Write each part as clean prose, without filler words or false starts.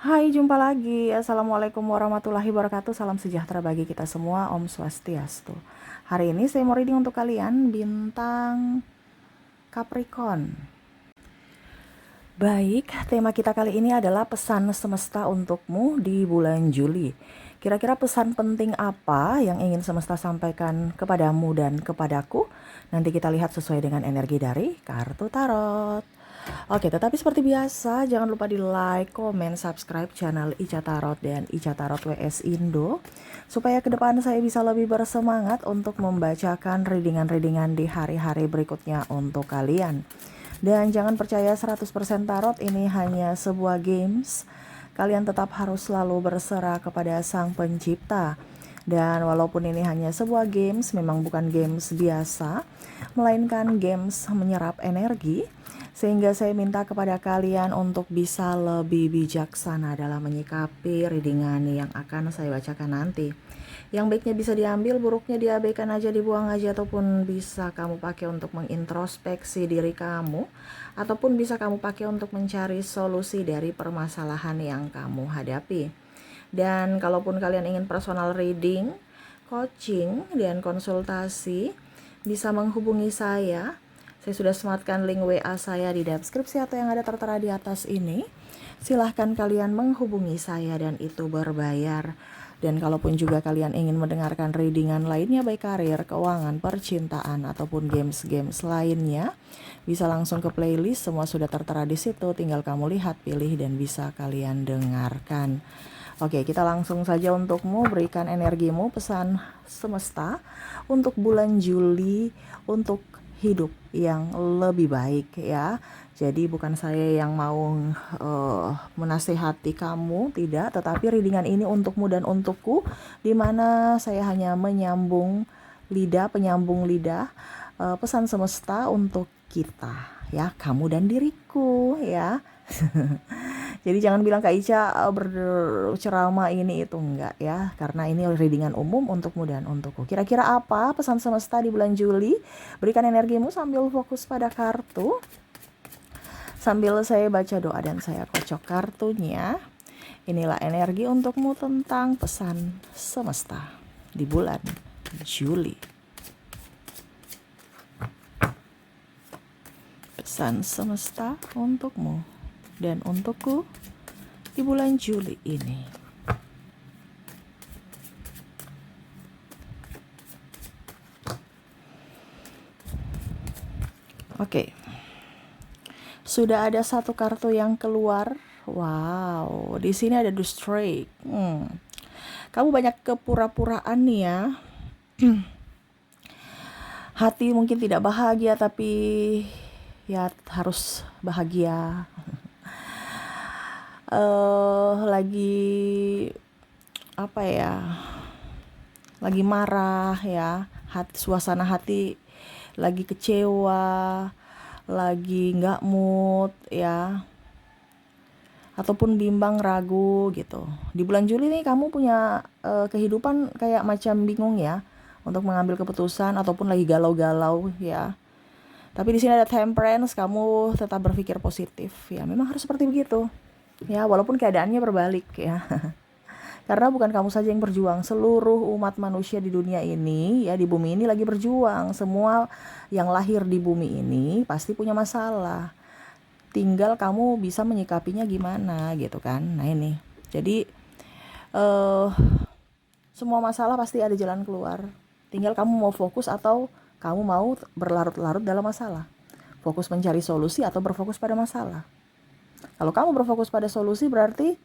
Hai, jumpa lagi. Assalamualaikum warahmatullahi wabarakatuh. Salam sejahtera bagi kita semua. Om Swastiastu. Hari ini saya mau reading untuk kalian bintang Capricorn. Baik, tema kita kali ini adalah pesan semesta untukmu di bulan Juli. Kira-kira pesan penting apa yang ingin semesta sampaikan kepadamu dan kepadaku? Nanti kita lihat sesuai dengan energi dari kartu tarot. Oke, tetapi seperti biasa, jangan lupa di like, komen, subscribe channel Ica Tarot dan Ica Tarot WS Indo, supaya ke depan saya bisa lebih bersemangat untuk membacakan readingan-readingan di hari-hari berikutnya untuk kalian. Dan jangan percaya 100% tarot ini hanya sebuah games. Kalian tetap harus selalu berserah kepada Sang Pencipta. Dan walaupun ini hanya sebuah games, memang bukan games biasa, melainkan games menyerap energi, sehingga saya minta kepada kalian untuk bisa lebih bijaksana dalam menyikapi readingan yang akan saya bacakan nanti. Yang baiknya bisa diambil, buruknya diabaikan aja, dibuang aja, ataupun bisa kamu pakai untuk mengintrospeksi diri kamu, ataupun bisa kamu pakai untuk mencari solusi dari permasalahan yang kamu hadapi. Dan kalaupun kalian ingin personal reading, coaching, dan konsultasi, bisa menghubungi saya. Saya sudah sematkan link WA saya di deskripsi atau yang ada tertera di atas ini. Silahkan kalian menghubungi saya dan itu berbayar. Dan kalaupun juga kalian ingin mendengarkan readingan lainnya baik karir, keuangan, percintaan, ataupun games-games lainnya, bisa langsung ke playlist, semua sudah tertera di situ, tinggal kamu lihat, pilih, dan bisa kalian dengarkan. Oke, kita langsung saja untukmu, berikan energimu, pesan semesta untuk bulan Juli, untuk hidup yang lebih baik ya. Jadi bukan saya yang mau menasehati kamu, tidak, tetapi readingan ini untukmu dan untukku, dimana saya hanya penyambung lidah, pesan semesta untuk kita ya, kamu dan diriku ya. Jadi jangan bilang Kak Ica berceramah ini itu, enggak ya, karena ini readingan umum untukmu dan untukku. Kira-kira apa pesan semesta di bulan Juli? Berikan energimu sambil fokus pada kartu, sambil saya baca doa dan saya kocok kartunya. Inilah energi untukmu tentang pesan semesta di bulan Juli. Pesan semesta untukmu dan untukku di bulan Juli ini. Oke. Sudah ada satu kartu yang keluar. Wow, di sini ada the strike. Kamu banyak kepura-puraan nih ya. Hati mungkin tidak bahagia, tapi ya harus bahagia. Lagi apa ya? Lagi marah ya. Suasana hati lagi kecewa, lagi nggak mood ya, ataupun bimbang, ragu gitu. Di bulan Juli nih kamu punya kehidupan kayak macam bingung ya untuk mengambil keputusan, ataupun lagi galau-galau ya. Tapi di sini ada temperance, kamu tetap berpikir positif ya. Memang harus seperti begitu ya, walaupun keadaannya berbalik ya. Karena bukan kamu saja yang berjuang, seluruh umat manusia di dunia ini ya, di bumi ini lagi berjuang. Semua yang lahir di bumi ini pasti punya masalah. Tinggal kamu bisa menyikapinya gimana gitu kan. Nah ini, jadi semua masalah pasti ada jalan keluar. Tinggal kamu mau fokus atau kamu mau berlarut-larut dalam masalah. Fokus mencari solusi atau berfokus pada masalah. Kalau kamu berfokus pada solusi, berarti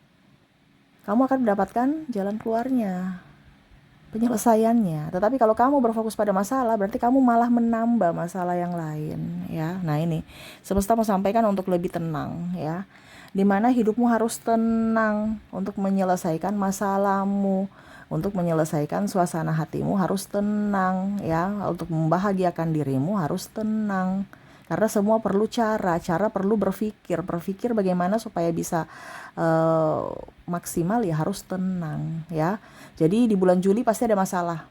kamu akan mendapatkan jalan keluarnya, penyelesaiannya. Tetapi kalau kamu berfokus pada masalah, berarti kamu malah menambah masalah yang lain ya. Nah ini, semesta mau sampaikan untuk lebih tenang ya, dimana hidupmu harus tenang untuk menyelesaikan masalahmu, untuk menyelesaikan suasana hatimu harus tenang ya, untuk membahagiakan dirimu harus tenang. Karena semua perlu cara perlu berpikir bagaimana supaya bisa maksimal ya, harus tenang ya. Jadi di bulan Juli pasti ada masalah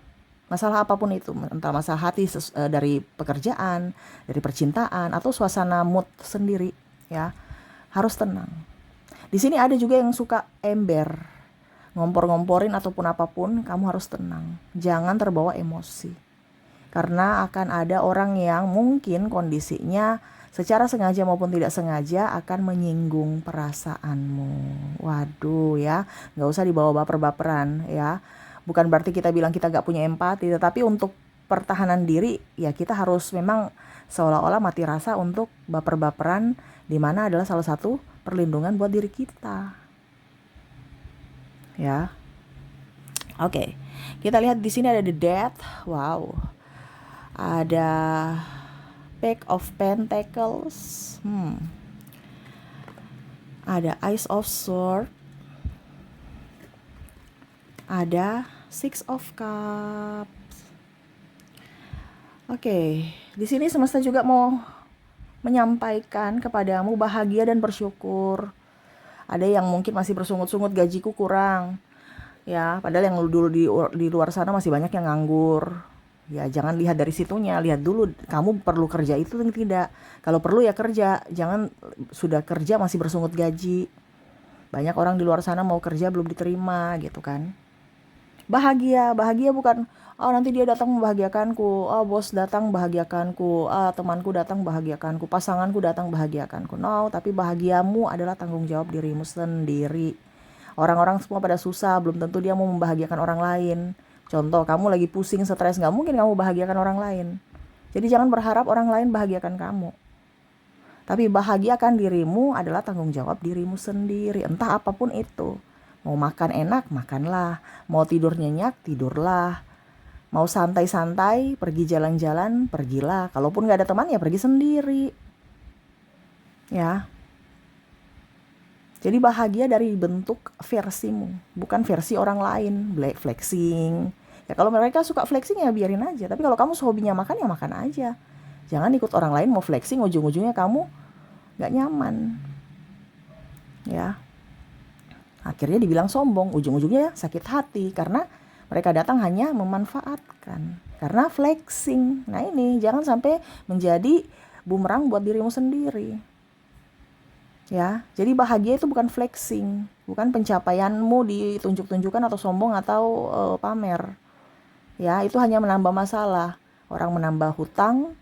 apapun itu, entah masalah hati dari pekerjaan, dari percintaan, atau suasana mood sendiri ya, harus tenang. Di sini ada juga yang suka ember, ngompor-ngomporin ataupun apapun, kamu harus tenang. Jangan terbawa emosi. Karena akan ada orang yang mungkin kondisinya secara sengaja maupun tidak sengaja akan menyinggung perasaanmu. Waduh ya, gak usah dibawa baper-baperan ya. Bukan berarti kita bilang kita gak punya empati, tetapi untuk pertahanan diri ya kita harus memang seolah-olah mati rasa untuk baper-baperan, dimana adalah salah satu perlindungan buat diri kita. Ya. Oke. Kita lihat di sini ada the death. Wow. Ada Page of Pentacles. Ada Ace of Swords. Ada Six of Cups. Oke, di sini semesta juga mau menyampaikan kepadamu bahagia dan bersyukur. Ada yang mungkin masih bersungut-sungut gajiku kurang. Ya, padahal yang dulu di luar sana masih banyak yang nganggur. Ya, jangan lihat dari situnya, lihat dulu kamu perlu kerja itu atau tidak. Kalau perlu ya kerja, jangan sudah kerja masih bersungut gaji. Banyak orang di luar sana mau kerja belum diterima gitu kan. Bahagia bukan nanti dia datang membahagiakanku, bos datang membahagiakanku, temanku datang membahagiakanku, pasanganku datang membahagiakanku. No, tapi bahagiamu adalah tanggung jawab dirimu sendiri. Orang-orang semua pada susah, belum tentu dia mau membahagiakan orang lain. Contoh, kamu lagi pusing, stres, gak mungkin kamu bahagiakan orang lain. Jadi jangan berharap orang lain bahagiakan kamu. Tapi bahagiakan dirimu adalah tanggung jawab dirimu sendiri, entah apapun itu. Mau makan enak, makanlah. Mau tidur nyenyak, tidurlah. Mau santai-santai, pergi jalan-jalan, pergilah. Kalaupun gak ada teman, ya pergi sendiri. Ya. Jadi bahagia dari bentuk versimu, bukan versi orang lain. Flexing. Ya kalau mereka suka flexing ya biarin aja. Tapi kalau kamu hobinya makan, ya makan aja. Jangan ikut orang lain mau flexing, ujung-ujungnya kamu gak nyaman. Ya. Akhirnya dibilang sombong, ujung-ujungnya sakit hati karena mereka datang hanya memanfaatkan, karena flexing. Nah ini jangan sampai menjadi bumerang buat dirimu sendiri. Ya, jadi bahagia itu bukan flexing, bukan pencapaianmu ditunjuk-tunjukkan atau sombong atau pamer. Ya, itu hanya menambah masalah. Orang menambah hutang,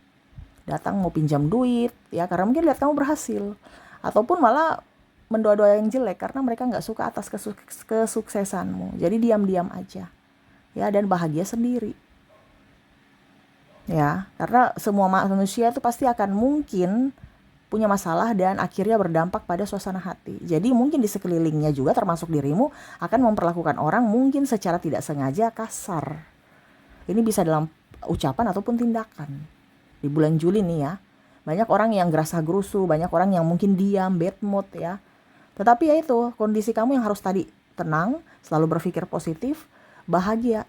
datang mau pinjam duit, ya karena mungkin lihat kamu berhasil, ataupun malah mendoa-doa yang jelek karena mereka nggak suka atas kesuksesanmu. Jadi diam-diam aja, ya, dan bahagia sendiri. Ya, karena semua manusia itu pasti akan mungkin punya masalah dan akhirnya berdampak pada suasana hati. Jadi mungkin di sekelilingnya juga termasuk dirimu akan memperlakukan orang mungkin secara tidak sengaja kasar. Ini bisa dalam ucapan ataupun tindakan. Di bulan Juli nih ya, banyak orang yang gerasa-gerusu, banyak orang yang mungkin diam, bad mood ya. Tetapi ya itu, kondisi kamu yang harus tadi tenang, selalu berpikir positif, bahagia.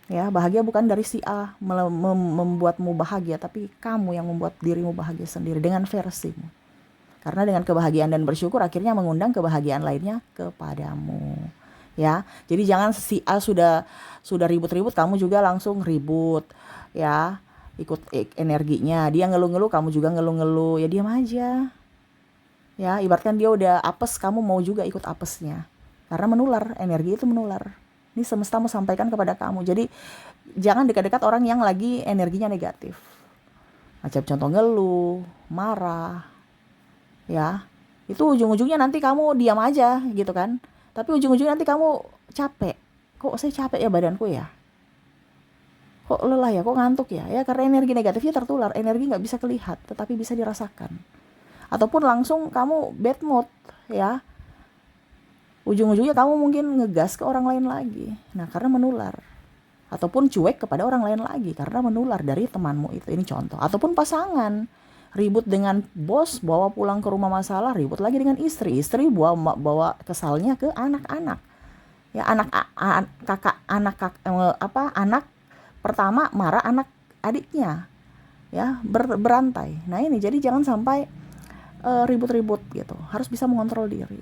Ya, bahagia bukan dari si A membuatmu bahagia, tapi kamu yang membuat dirimu bahagia sendiri dengan versimu. Karena dengan kebahagiaan dan bersyukur akhirnya mengundang kebahagiaan lainnya kepadamu. Ya, jadi jangan si A sudah ribut-ribut, kamu juga langsung ribut. Ya, ikut energinya. Dia ngeluh-ngeluh, kamu juga ngeluh-ngeluh. Ya diam aja. Ya, ibaratkan dia udah apes, kamu mau juga ikut apesnya. Karena menular, energi itu menular. Ini semesta mau sampaikan kepada kamu. Jadi jangan dekat-dekat orang yang lagi energinya negatif. Macam contoh ngeluh, marah. Ya, itu ujung-ujungnya nanti kamu diam aja gitu kan. Tapi ujung-ujungnya nanti kamu capek. Kok saya capek ya badanku ya? Kok lelah ya? Kok ngantuk ya? Ya karena energi negatifnya tertular. Energi gak bisa kelihatan, tetapi bisa dirasakan. Ataupun langsung kamu bad mood ya, ujung-ujungnya kamu mungkin ngegas ke orang lain lagi. Nah karena menular. Ataupun cuek kepada orang lain lagi karena menular dari temanmu itu. Ini contoh. Ataupun pasangan, ribut dengan bos, bawa pulang ke rumah masalah, ribut lagi dengan istri bawa kesalnya ke anak-anak ya. Anak pertama marah anak adiknya ya, berantai. Nah ini jadi jangan sampai ribut-ribut gitu, harus bisa mengontrol diri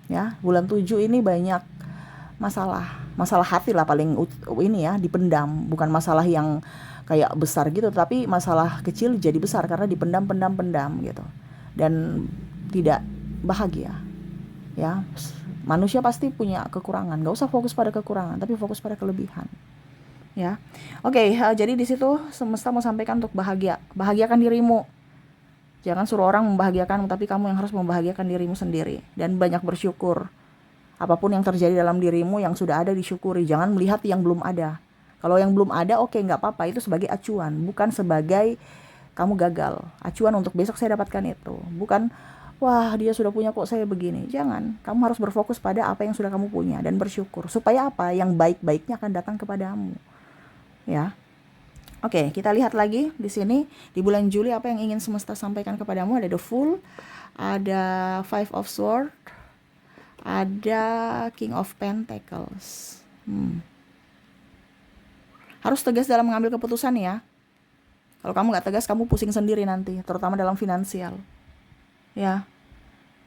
ya. Bulan 7 ini banyak masalah hati lah paling ini ya, dipendam. Bukan masalah yang kayak besar gitu, tapi masalah kecil jadi besar karena dipendam gitu dan tidak bahagia Ya, manusia pasti punya kekurangan. Gak usah fokus pada kekurangan, tapi fokus pada kelebihan. Ya, oke. Jadi di situ semesta mau sampaikan untuk bahagia. Bahagiakan dirimu. Jangan suruh orang membahagiakanmu, tapi kamu yang harus membahagiakan dirimu sendiri. Dan banyak bersyukur. Apapun yang terjadi dalam dirimu yang sudah ada disyukuri. Jangan melihat yang belum ada. Kalau yang belum ada, oke, nggak apa-apa. Itu sebagai acuan, bukan sebagai kamu gagal. Acuan untuk besok saya dapatkan itu. Bukan, wah dia sudah punya kok saya begini. Jangan. Kamu harus berfokus pada apa yang sudah kamu punya dan bersyukur. Supaya apa? Yang baik-baiknya akan datang kepadamu. Ya. Oke, kita lihat lagi di sini di bulan Juli apa yang ingin semesta sampaikan kepadamu. Ada The Fool, ada Five of Swords, ada King of Pentacles. Harus tegas dalam mengambil keputusan ya. Kalau kamu gak tegas, kamu pusing sendiri nanti, terutama dalam finansial. Ya,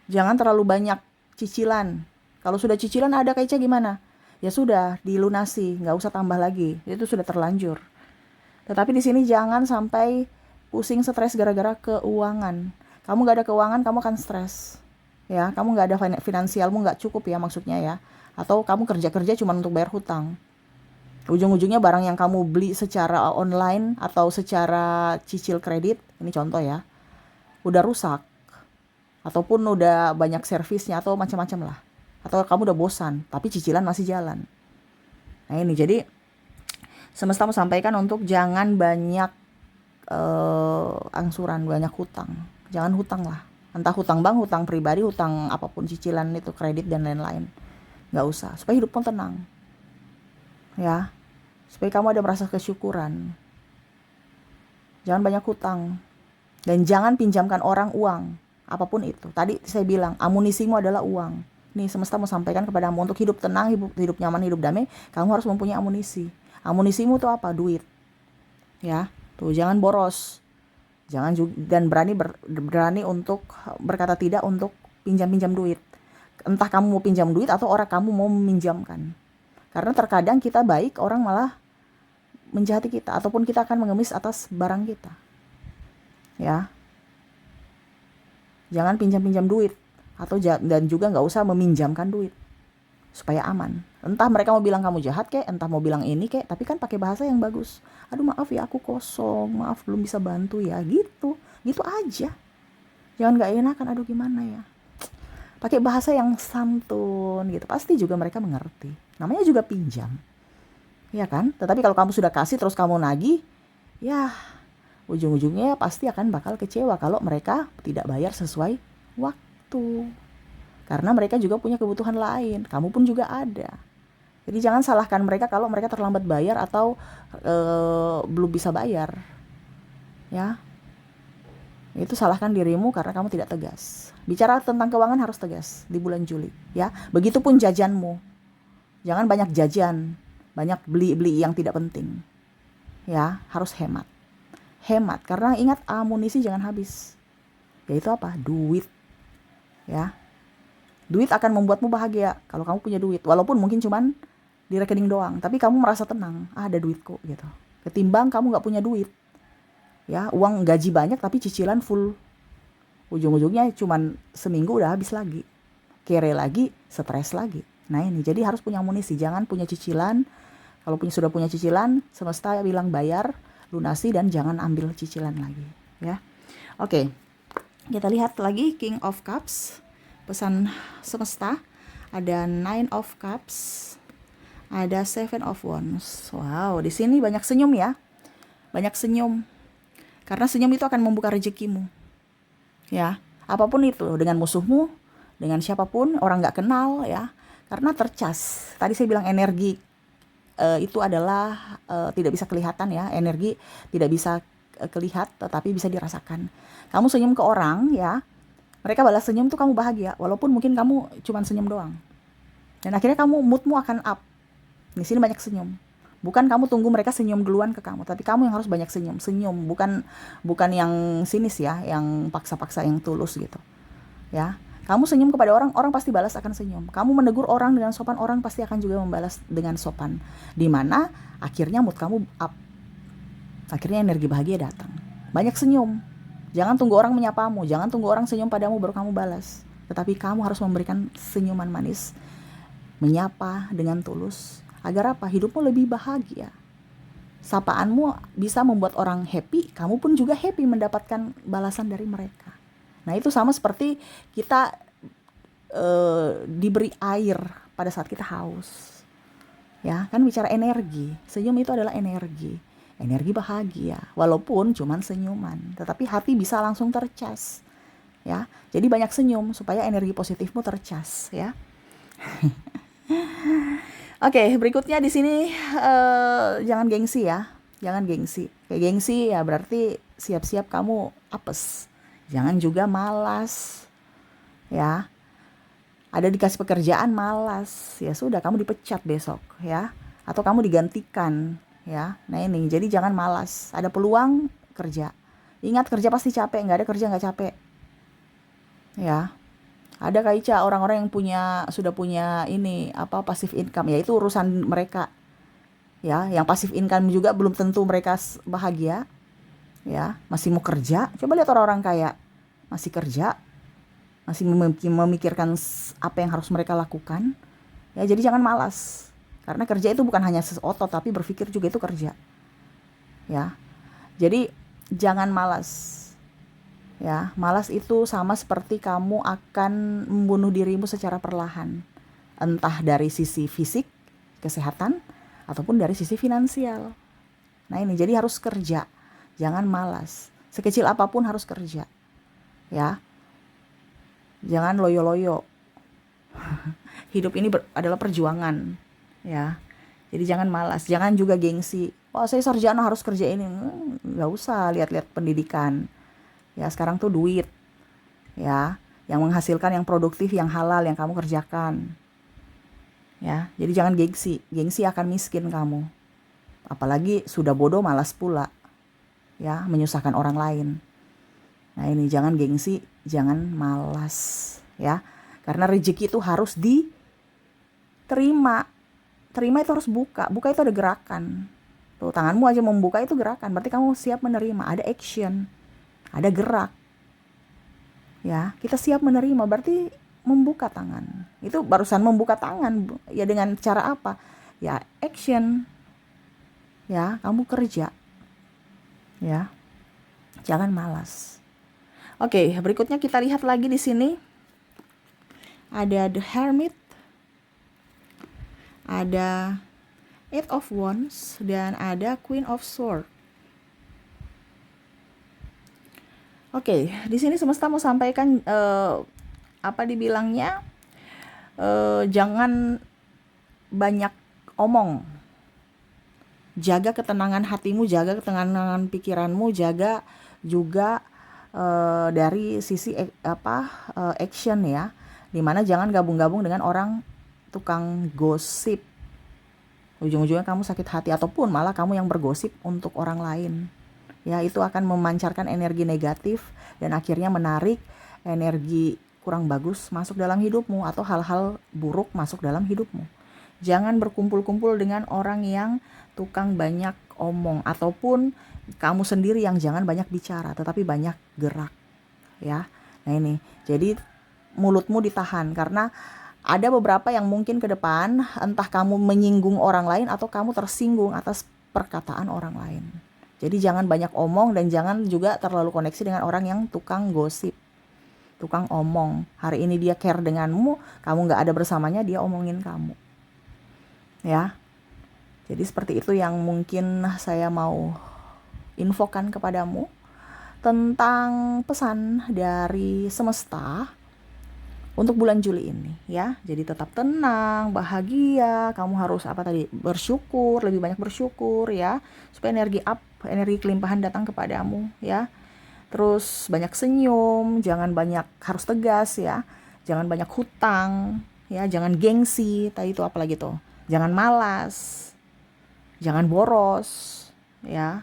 jangan terlalu banyak cicilan. Kalau sudah cicilan ada kayaknya gimana? Ya sudah, dilunasi, nggak usah tambah lagi. Itu sudah terlanjur. Tetapi di sini jangan sampai pusing stres gara-gara keuangan. Kamu gak ada keuangan, kamu akan stres. Ya, kamu gak ada finansialmu nggak cukup ya maksudnya ya. Atau kamu kerja-kerja cuma untuk bayar hutang. Ujung-ujungnya barang yang kamu beli secara online atau secara cicil kredit, ini contoh ya, udah rusak. Ataupun udah banyak servisnya atau macam-macam lah. Atau kamu udah bosan, tapi cicilan masih jalan. Nah ini jadi semesta mau sampaikan untuk jangan banyak angsuran, banyak hutang. Jangan hutang lah. Entah hutang bank, hutang pribadi, hutang apapun, cicilan itu, kredit dan lain-lain. Nggak usah, supaya hidup pun tenang. Ya, supaya kamu ada merasa kesyukuran. Jangan banyak hutang. Dan jangan pinjamkan orang uang. Apapun itu. Tadi saya bilang, amunisimu adalah uang. Nih, semesta mau sampaikan kepadamu untuk hidup tenang, hidup nyaman, hidup damai, kamu harus mempunyai amunisi. Amunisimu itu apa? Duit. Ya, tuh jangan boros. Jangan juga, dan berani untuk berkata tidak untuk pinjam-pinjam duit. Entah kamu mau pinjam duit atau orang kamu mau meminjamkan. Karena terkadang kita baik, orang malah menjahati kita ataupun kita akan mengemis atas barang kita. Ya. Jangan pinjam-pinjam duit atau dan juga nggak usah meminjamkan duit supaya aman. Entah mereka mau bilang kamu jahat kek, entah mau bilang ini kek, tapi kan pakai bahasa yang bagus. Aduh maaf ya aku kosong, maaf belum bisa bantu ya, gitu aja. Jangan nggak enakan, aduh gimana ya. Pakai bahasa yang santun gitu, pasti juga mereka mengerti. Namanya juga pinjam, ya kan? Tetapi kalau kamu sudah kasih terus kamu nagih, ya ujung-ujungnya pasti akan bakal kecewa kalau mereka tidak bayar sesuai waktu. Karena mereka juga punya kebutuhan lain, kamu pun juga ada. Jadi jangan salahkan mereka kalau mereka terlambat bayar atau belum bisa bayar. Ya. Itu salahkan dirimu karena kamu tidak tegas. Bicara tentang keuangan harus tegas di bulan Juli, ya. Begitupun jajanmu. Jangan banyak jajan, banyak beli-beli yang tidak penting. Ya, harus hemat. Hemat karena ingat amunisi jangan habis. Yaitu apa? Duit. Ya. Duit akan membuatmu bahagia kalau kamu punya duit. Walaupun mungkin cuman di rekening doang, tapi kamu merasa tenang. Ada duitku gitu. Ketimbang kamu gak punya duit. Ya, uang gaji banyak tapi cicilan full. Ujung-ujungnya cuman seminggu udah habis lagi. Kere lagi, stres lagi. Nah ini, jadi harus punya amunisi. Jangan punya cicilan. Kalau sudah punya cicilan, semesta bilang bayar, lunasi, dan jangan ambil cicilan lagi. Ya, oke. Kita lihat lagi King of Cups. Pesan semesta, ada Nine of Cups, ada Seven of Wands. Wow, di sini banyak senyum ya, banyak senyum. Karena senyum itu akan membuka rezekimu. Ya, apapun itu, dengan musuhmu, dengan siapapun, orang nggak kenal ya. Karena tercas. Tadi saya bilang energi itu adalah tidak bisa kelihatan ya. Energi tidak bisa kelihatan, tetapi bisa dirasakan. Kamu senyum ke orang ya. Mereka balas senyum tuh kamu bahagia, walaupun mungkin kamu cuma senyum doang. Dan akhirnya kamu moodmu akan up. Di sini banyak senyum. Bukan kamu tunggu mereka senyum duluan ke kamu, tapi kamu yang harus banyak senyum. Senyum, bukan yang sinis ya, yang paksa-paksa, yang tulus gitu. Ya, kamu senyum kepada orang, orang pasti balas akan senyum. Kamu menegur orang dengan sopan, orang pasti akan juga membalas dengan sopan. Dimana akhirnya mood kamu up. Akhirnya energi bahagia datang. Banyak senyum. Jangan tunggu orang menyapamu, jangan tunggu orang senyum padamu baru kamu balas. tetapi kamu harus memberikan senyuman manis, menyapa dengan tulus, agar apa? Hidupmu lebih bahagia. Sapaanmu bisa membuat orang happy, kamu pun juga happy mendapatkan balasan dari mereka. Nah, itu sama seperti kita diberi air pada saat kita haus. Ya, kan bicara energi. Senyum itu adalah energi. Energi bahagia, walaupun cuman senyuman, tetapi hati bisa langsung tercas. Ya, jadi banyak senyum supaya energi positifmu tercas, ya. Oke, berikutnya di sini jangan gengsi ya. Jangan gengsi. Kayak gengsi ya berarti siap-siap kamu apes. Jangan juga malas. Ya. Ada dikasih pekerjaan malas, ya sudah kamu dipecat besok, ya. Atau kamu digantikan, ya. Nah, ini jadi jangan malas. Ada peluang kerja. Ingat, kerja pasti capek, nggak ada kerja nggak capek. Ya. Ada Kaica orang-orang yang sudah punya ini passive income, ya itu urusan mereka. Ya, yang passive income juga belum tentu mereka bahagia. Ya, masih mau kerja. Coba lihat orang-orang kaya masih kerja, masih memikirkan apa yang harus mereka lakukan. Ya, jadi jangan malas. Karena kerja itu bukan hanya otot, tapi berpikir juga itu kerja. Ya. Jadi jangan malas. Ya, malas itu sama seperti kamu akan membunuh dirimu secara perlahan. Entah dari sisi fisik, kesehatan, ataupun dari sisi finansial. Nah, ini jadi harus kerja. Jangan malas. Sekecil apapun harus kerja. Ya. Jangan loyo-loyo. Hidup ini adalah perjuangan, ya. Jadi jangan malas, jangan juga gengsi. Oh, saya sarjana harus kerja ini. Nggak usah lihat-lihat pendidikan. Ya, sekarang tuh duit, ya, yang menghasilkan, yang produktif, yang halal, yang kamu kerjakan. Ya, jadi jangan gengsi. Gengsi akan miskin kamu. Apalagi sudah bodoh malas pula. Ya, menyusahkan orang lain. Nah, ini jangan gengsi, jangan malas, ya. Karena rezeki itu harus diterima. Terima itu harus buka. Buka itu ada gerakan. Tuh, tanganmu aja membuka itu gerakan. Berarti kamu siap menerima. Ada action. Ada gerak. Ya, kita siap menerima. Berarti membuka tangan. Itu barusan membuka tangan. Ya, dengan cara apa? Ya, action. Ya, kamu kerja. Ya. Jangan malas. Oke, berikutnya kita lihat lagi di sini. Ada The Hermit, ada Eight of Wands, dan ada Queen of Swords. Oke, di sini semesta mau sampaikan dibilangnya jangan banyak omong. Jaga ketenangan hatimu, jaga ketenangan pikiranmu, jaga juga dari sisi action, ya. Dimana jangan gabung-gabung dengan orang tukang gosip. Ujung-ujungnya kamu sakit hati, ataupun malah kamu yang bergosip untuk orang lain. Ya, itu akan memancarkan energi negatif dan akhirnya menarik energi kurang bagus masuk dalam hidupmu, atau hal-hal buruk masuk dalam hidupmu. Jangan berkumpul-kumpul dengan orang yang tukang banyak omong, ataupun kamu sendiri yang jangan banyak bicara tetapi banyak gerak, ya. Nah, ini jadi mulutmu ditahan, karena ada beberapa yang mungkin ke depan entah kamu menyinggung orang lain atau kamu tersinggung atas perkataan orang lain. Jadi jangan banyak omong, dan jangan juga terlalu koneksi dengan orang yang tukang gosip, tukang omong. Hari ini dia care denganmu, kamu gak ada bersamanya, dia omongin kamu, ya. Jadi seperti itu yang mungkin saya mau infokan kepadamu tentang pesan dari semesta untuk bulan Juli ini, ya. Jadi tetap tenang, bahagia. Kamu harus bersyukur, lebih banyak bersyukur, ya, supaya energi kelimpahan datang kepadamu, ya. Terus banyak senyum, jangan banyak harus tegas, ya. Jangan banyak hutang, ya. Jangan gengsi, tadi itu apalagi tuh. Jangan malas, jangan boros, ya.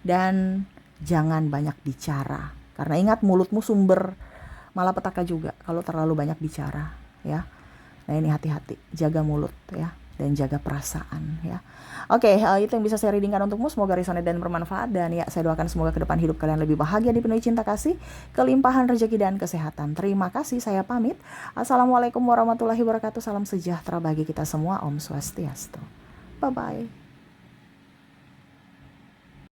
Dan jangan banyak bicara. Karena ingat, mulutmu sumber malapetaka juga kalau terlalu banyak bicara, ya. Nah, ini hati-hati, jaga mulut, ya. dan jaga perasaan ya. Oke, itu yang bisa saya readingkan untukmu. Semoga resonate dan bermanfaat. Dan ya, saya doakan semoga ke depan hidup kalian lebih bahagia, dipenuhi cinta kasih, kelimpahan rezeki dan kesehatan. Terima kasih, saya pamit. Assalamualaikum warahmatullahi wabarakatuh. Salam sejahtera bagi kita semua. Om Swastiastu. Bye-bye.